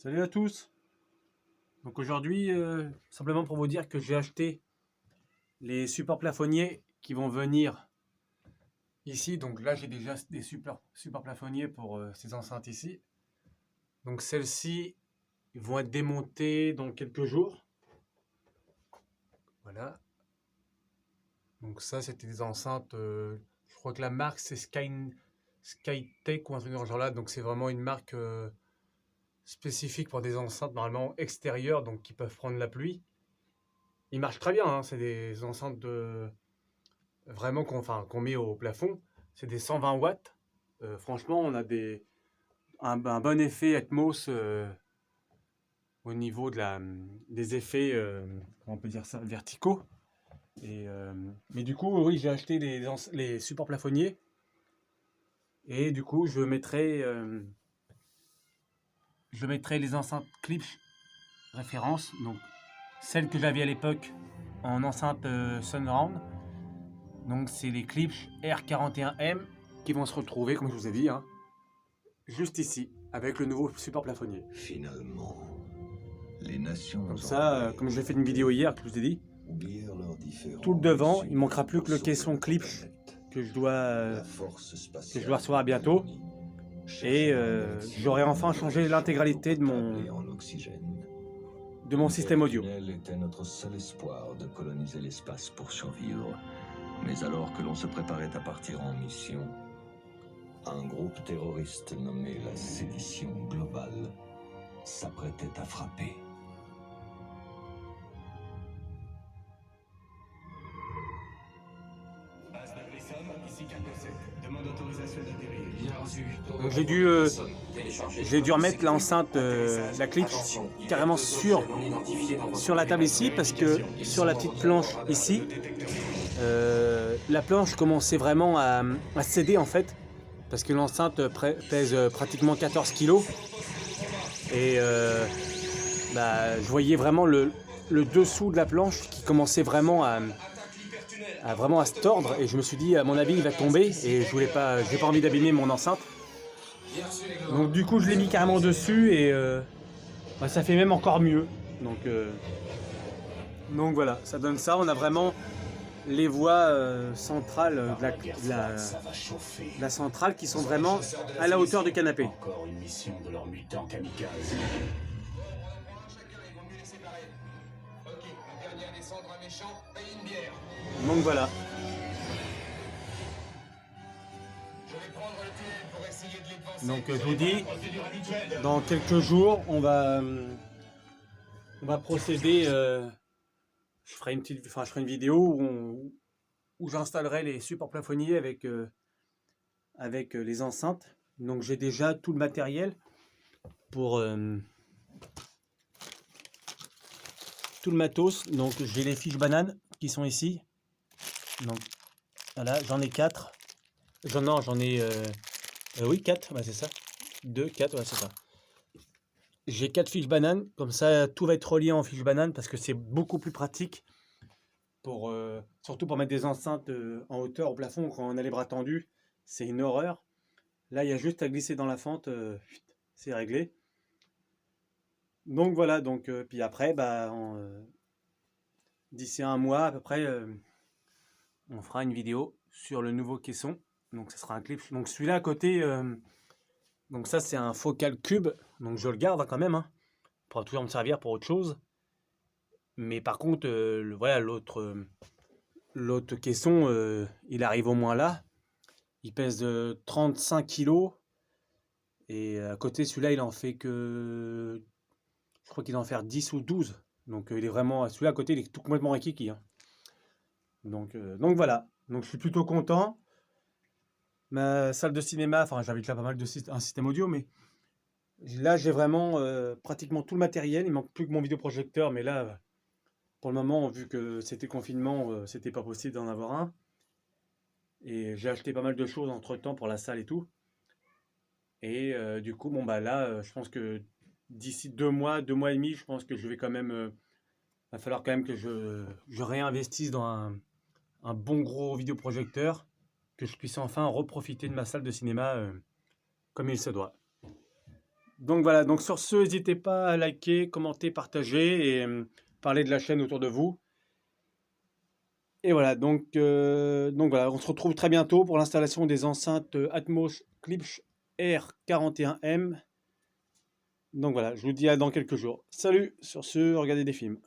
Salut à tous. Donc aujourd'hui, simplement pour vous dire que j'ai acheté les supports plafonniers qui vont venir ici. Donc là, j'ai déjà des supports plafonniers pour ces enceintes ici. Donc celles-ci vont être démontées dans quelques jours. Voilà. Donc ça, c'était des enceintes, je crois que la marque c'est Skytech ou un truc dans ce genre là. Donc c'est vraiment une marque spécifique pour des enceintes normalement extérieures, donc qui peuvent prendre la pluie. Ils marchent très bien, hein. C'est des enceintes vraiment qu'on met au plafond. C'est des 120 watts. Franchement, on a un bon effet Atmos au niveau des effets, comment on peut dire ça, verticaux. Mais du coup, oui, j'ai acheté les supports plafonniers. Et du coup, je mettrai les enceintes Klipsch référence. Donc, celles que j'avais à l'époque en enceinte Sunround. Donc c'est les Klipsch R41M qui vont se retrouver, comme je vous ai dit, hein, juste ici, avec le nouveau support plafonnier. Finalement, les nations. Comme ça, comme je l'ai fait une vidéo hier, que je vous ai dit, tout le devant, il manquera plus que le caisson Klipsch que je dois recevoir bientôt. Et j'aurai enfin changé l'intégralité de mon système audio. Le tunnel était notre seul espoir de coloniser l'espace pour survivre. Mais alors que l'on se préparait à partir en mission, un groupe terroriste nommé la Sédition Globale s'apprêtait à frapper. Donc j'ai dû remettre l'enceinte, la Klipsch, carrément sur la table ici, parce que sur la petite planche ici, la planche commençait vraiment à céder en fait, parce que l'enceinte pèse pratiquement 14 kg. Et je voyais vraiment le dessous de la planche qui commençait vraiment à se tordre, et je me suis dit, à mon avis, il va tomber, et j'ai pas envie d'abîmer mon enceinte. Donc du coup, je l'ai mis carrément dessus, et ça fait même encore mieux. Donc voilà, ça donne ça. On a vraiment les voies centrales de la centrale qui sont vraiment à la hauteur du canapé. Encore une mission de leur mutant kamikaze. Donc voilà. Donc je vous dis, dans quelques jours, on va procéder. Je ferai une vidéo où j'installerai les supports plafonniers avec les enceintes. Donc j'ai déjà tout le matériel pour tout le matos. Donc j'ai les fiches bananes qui sont ici. Donc voilà, j'en ai 4. J'en ai oui, 4, c'est ça. 2, 4, c'est ça. J'ai 4 fiches bananes, comme ça tout va être relié en fiches bananes parce que c'est beaucoup plus pratique surtout pour mettre des enceintes en hauteur au plafond quand on a les bras tendus. C'est une horreur. Là, il y a juste à glisser dans la fente, c'est réglé. Donc voilà, puis après, d'ici un mois à peu près, on fera une vidéo sur le nouveau caisson. Donc ça sera un clip. Donc celui-là à côté, donc ça c'est un focal cube, donc je le garde quand même, hein, pour toujours me servir pour autre chose. Mais par contre, voilà, l'autre caisson, il arrive au moins là. Il pèse 35 kg. Et à côté, celui-là, il en fait que... Je crois qu'il en fait 10 ou 12. Donc il est vraiment... Celui-là à côté, il est tout complètement rikiki, hein. Donc voilà. Donc je suis plutôt content. Ma salle de cinéma, enfin j'invite là pas mal un système audio, mais là j'ai vraiment pratiquement tout le matériel. Il manque plus que mon vidéoprojecteur, mais là, pour le moment, vu que c'était confinement, c'était pas possible d'en avoir un. Et j'ai acheté pas mal de choses entre temps pour la salle et tout. Et du coup, là, je pense que d'ici 2 mois et demi, je pense que je vais quand même... va falloir quand même que je réinvestisse dans un bon gros vidéoprojecteur, que je puisse enfin reprofiter de ma salle de cinéma comme il se doit. Donc voilà, donc sur ce, n'hésitez pas à liker, commenter, partager et parler de la chaîne autour de vous. Et voilà, donc voilà, on se retrouve très bientôt pour l'installation des enceintes Atmos Klipsch R41M. Donc voilà, je vous dis à dans quelques jours. Salut, sur ce, regardez des films.